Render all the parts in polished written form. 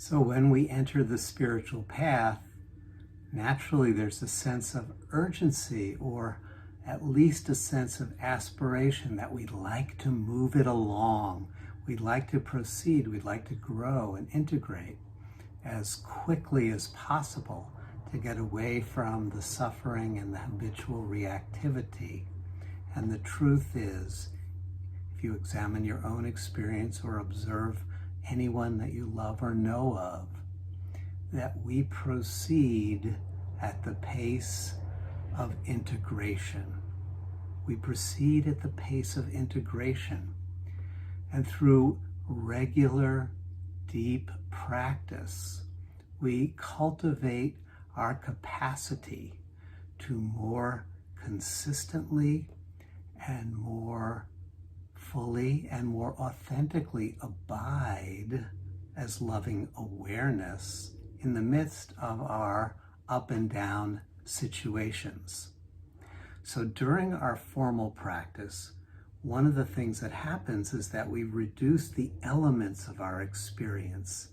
So when we enter the spiritual path, naturally there's a sense of urgency, or at least a sense of aspiration that we'd like to move it along. We'd like to proceed. We'd like to grow and integrate as quickly as possible to get away from the suffering and the habitual reactivity. And the truth is, if you examine your own experience or observe anyone that you love or know of, that we proceed at the pace of integration. We proceed at the pace of integration. And through regular, deep practice, we cultivate our capacity to more consistently and more fully and more authentically abide as loving awareness in the midst of our up and down situations. So during our formal practice, one of the things that happens is that we reduce the elements of our experience.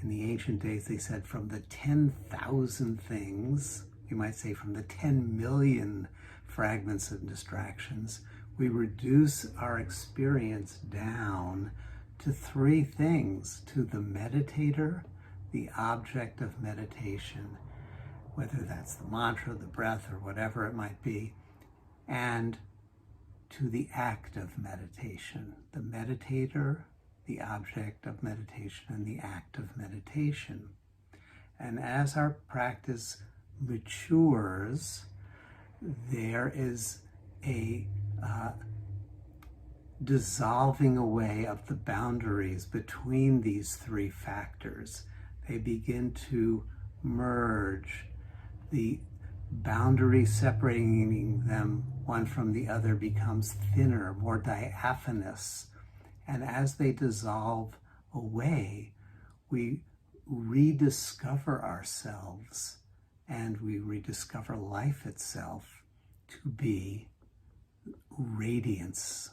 In the ancient days, they said from the 10,000 things, you might say from the 10 million fragments and distractions, we reduce our experience down to 3 things: to the meditator, the object of meditation, whether that's the mantra, the breath, or whatever it might be, and to the act of meditation. The meditator, the object of meditation, and the act of meditation. And as our practice matures, there is a dissolving away of the boundaries between these 3 factors. They begin to merge. The boundary separating them one from the other becomes thinner, more diaphanous. And as they dissolve away, we rediscover ourselves, and we rediscover life itself to be radiance.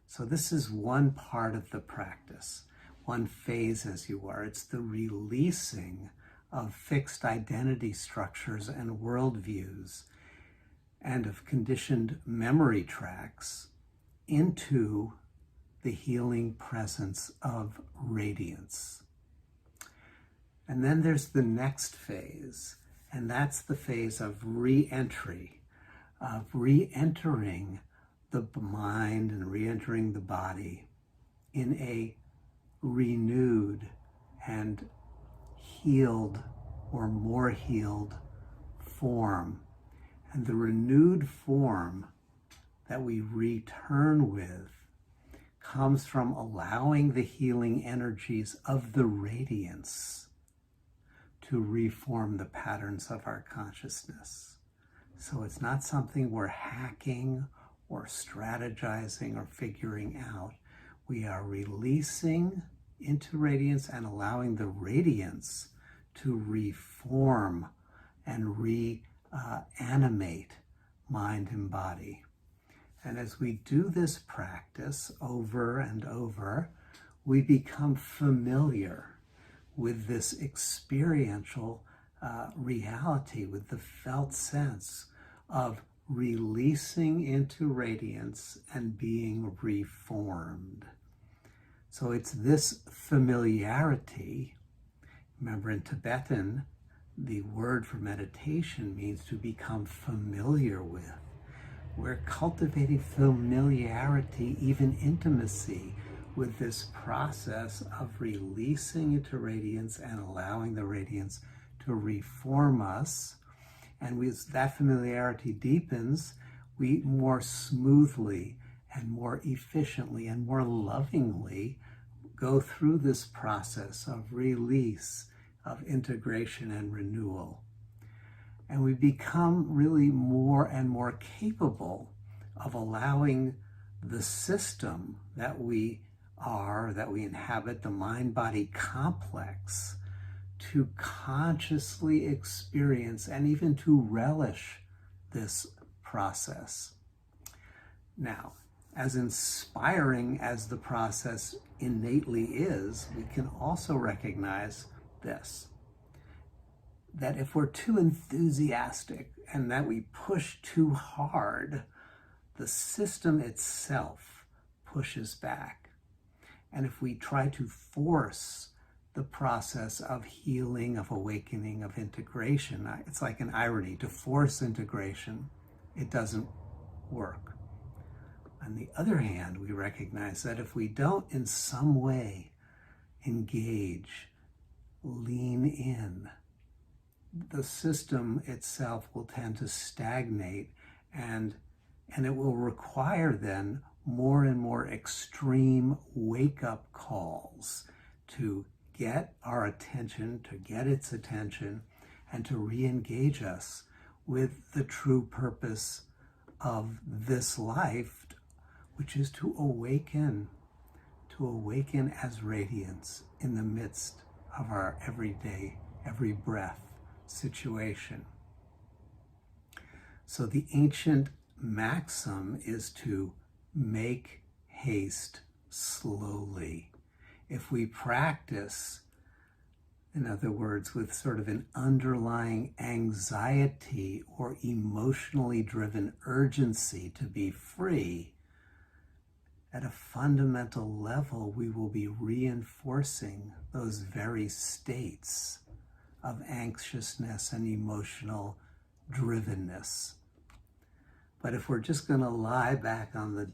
So this is one part of the practice, one phase, as you are. It's the releasing of fixed identity structures and worldviews and of conditioned memory tracks into the healing presence of radiance. And then there's the next phase, and that's the phase of re-entry, of re-entering the mind and re-entering the body in a renewed and healed or more healed form. And the renewed form that we return with comes from allowing the healing energies of the radiance to reform the patterns of our consciousness. So it's not something we're hacking or strategizing or figuring out. We are releasing into radiance and allowing the radiance to reform and reanimate mind and body. And as we do this practice over and over, we become familiar with this experiential reality, with the felt sense of releasing into radiance and being reformed. So it's this familiarity. Remember, in Tibetan, the word for meditation means to become familiar with. We're cultivating familiarity, even intimacy, with this process of releasing into radiance and allowing the radiance to reform us. And as that familiarity deepens, we more smoothly and more efficiently and more lovingly go through this process of release, of integration and renewal. And we become really more and more capable of allowing the system that we are, that we inhabit, the mind-body complex, to consciously experience and even to relish this process. Now, as inspiring as the process innately is, we can also recognize this, that if we're too enthusiastic and that we push too hard, the system itself pushes back. And if we try to force the process of healing, of awakening, of integration, it's like an irony. To force integration, it doesn't work. On the other hand, we recognize that if we don't in some way engage, lean in, the system itself will tend to stagnate, and it will require then more and more extreme wake-up calls to get our attention, to get its attention, and to re-engage us with the true purpose of this life, which is to awaken as radiance in the midst of our everyday, every breath situation. So the ancient maxim is to make haste slowly. If we practice, in other words, with sort of an underlying anxiety or emotionally driven urgency to be free, at a fundamental level, we will be reinforcing those very states of anxiousness and emotional drivenness. But if we're just going to lie back on the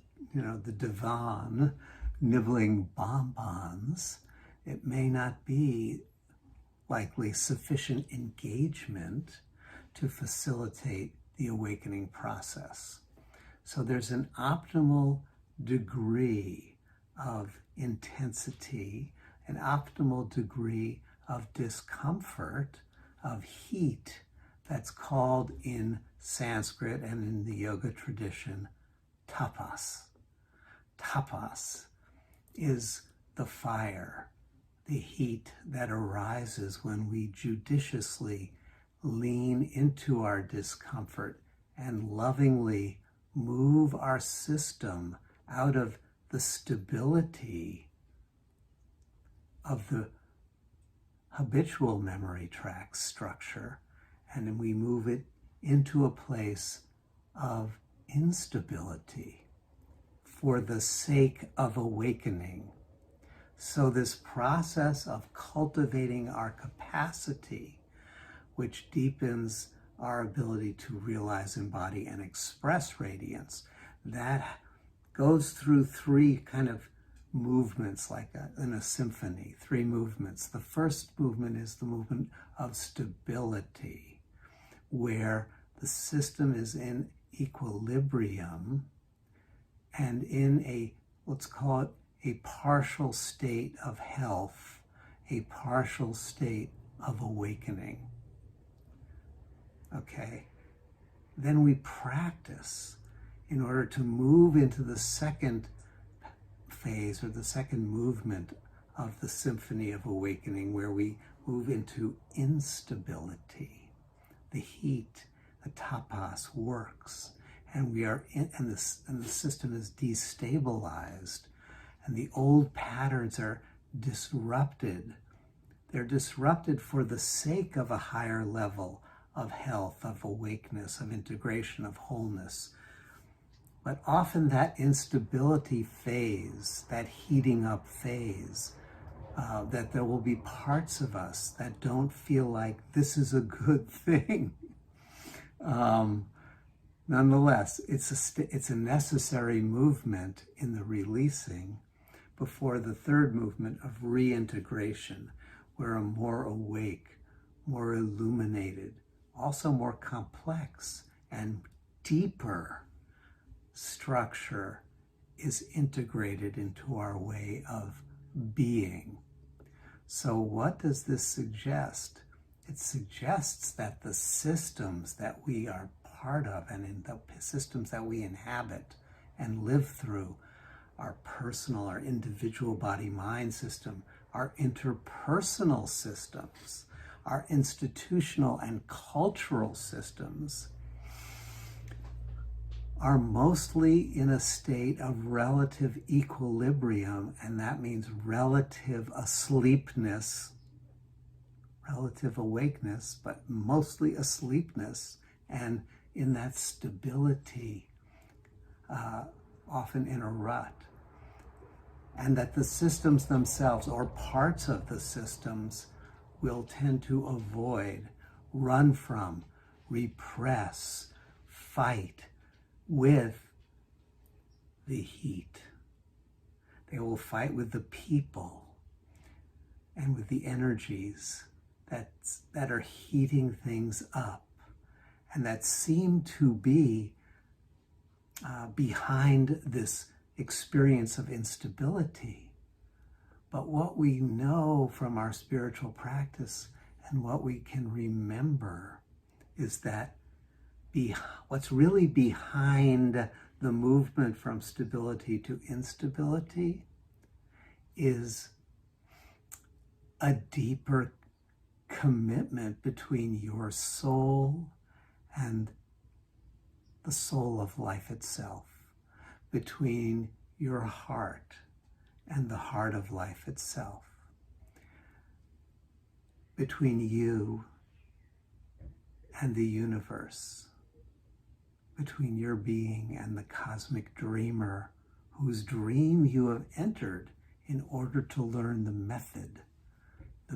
divan, nibbling bonbons, it may not be likely sufficient engagement to facilitate the awakening process. So there's an optimal degree of intensity, an optimal degree of discomfort, of heat, that's called in Sanskrit and in the yoga tradition, tapas. Tapas is the fire, the heat that arises when we judiciously lean into our discomfort and lovingly move our system out of the stability of the habitual memory tract structure, and then we move it into a place of instability for the sake of awakening. So this process of cultivating our capacity, which deepens our ability to realize, embody, and express radiance, that goes through three kind of movements, like in a symphony, three movements. The first movement is the movement of stability, where the system is in equilibrium and in a, let's call it a partial state of health, a partial state of awakening. Okay? Then we practice in order to move into the second phase, or the second movement of the symphony of awakening, where we move into instability. The heat, the tapas, works, and we are in, and the system is destabilized, and the old patterns are disrupted. They're disrupted for the sake of a higher level of health, of awakeness, of integration, of wholeness. But often that instability phase, that heating up phase, that there will be parts of us that don't feel like this is a good thing. Nonetheless, it's a necessary movement in the releasing before the third movement of reintegration, where a more awake, more illuminated, also more complex and deeper structure is integrated into our way of being. So what does this suggest? It suggests that the systems that we are part of, and in the systems that we inhabit and live through, our personal, our individual body-mind system, our interpersonal systems, our institutional and cultural systems, are mostly in a state of relative equilibrium, and that means relative asleepness, relative awakeness, but mostly asleepness, and in that stability, often in a rut. And that the systems themselves, or parts of the systems, will tend to avoid, run from, repress, fight with the heat. They will fight with the people and with the energies that are heating things up and that seem to be behind this experience of instability. But what we know from our spiritual practice and what we can remember is that what's really behind the movement from stability to instability is a deeper commitment between your soul and the soul of life itself, between your heart and the heart of life itself, between you and the universe, between your being and the cosmic dreamer whose dream you have entered in order to learn the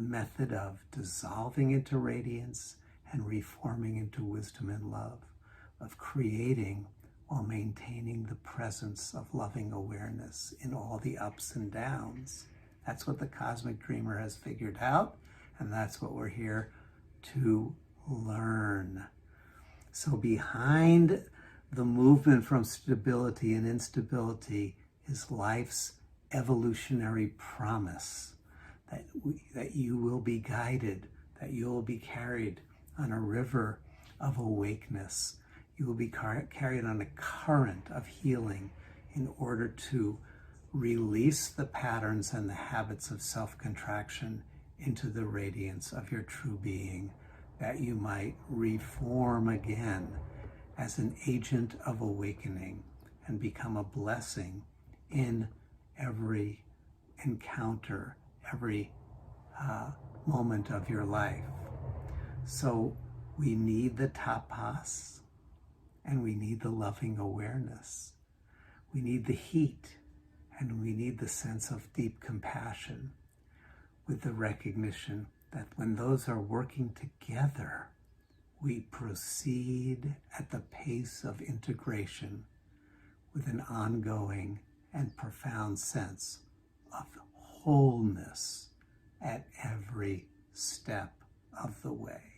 method of dissolving into radiance and reforming into wisdom and love, of creating while maintaining the presence of loving awareness in all the ups and downs. That's what the cosmic dreamer has figured out, and that's what we're here to learn. So behind the movement from stability and instability is life's evolutionary promise that you will be guided, that you will be carried on a river of awakeness. You will be carried on a current of healing in order to release the patterns and the habits of self-contraction into the radiance of your true being, that you might reform again as an agent of awakening and become a blessing in every encounter, every moment of your life. So we need the tapas, and we need the loving awareness. We need the heat, and we need the sense of deep compassion, with the recognition that when those are working together, we proceed at the pace of integration with an ongoing and profound sense of wholeness at every step of the way.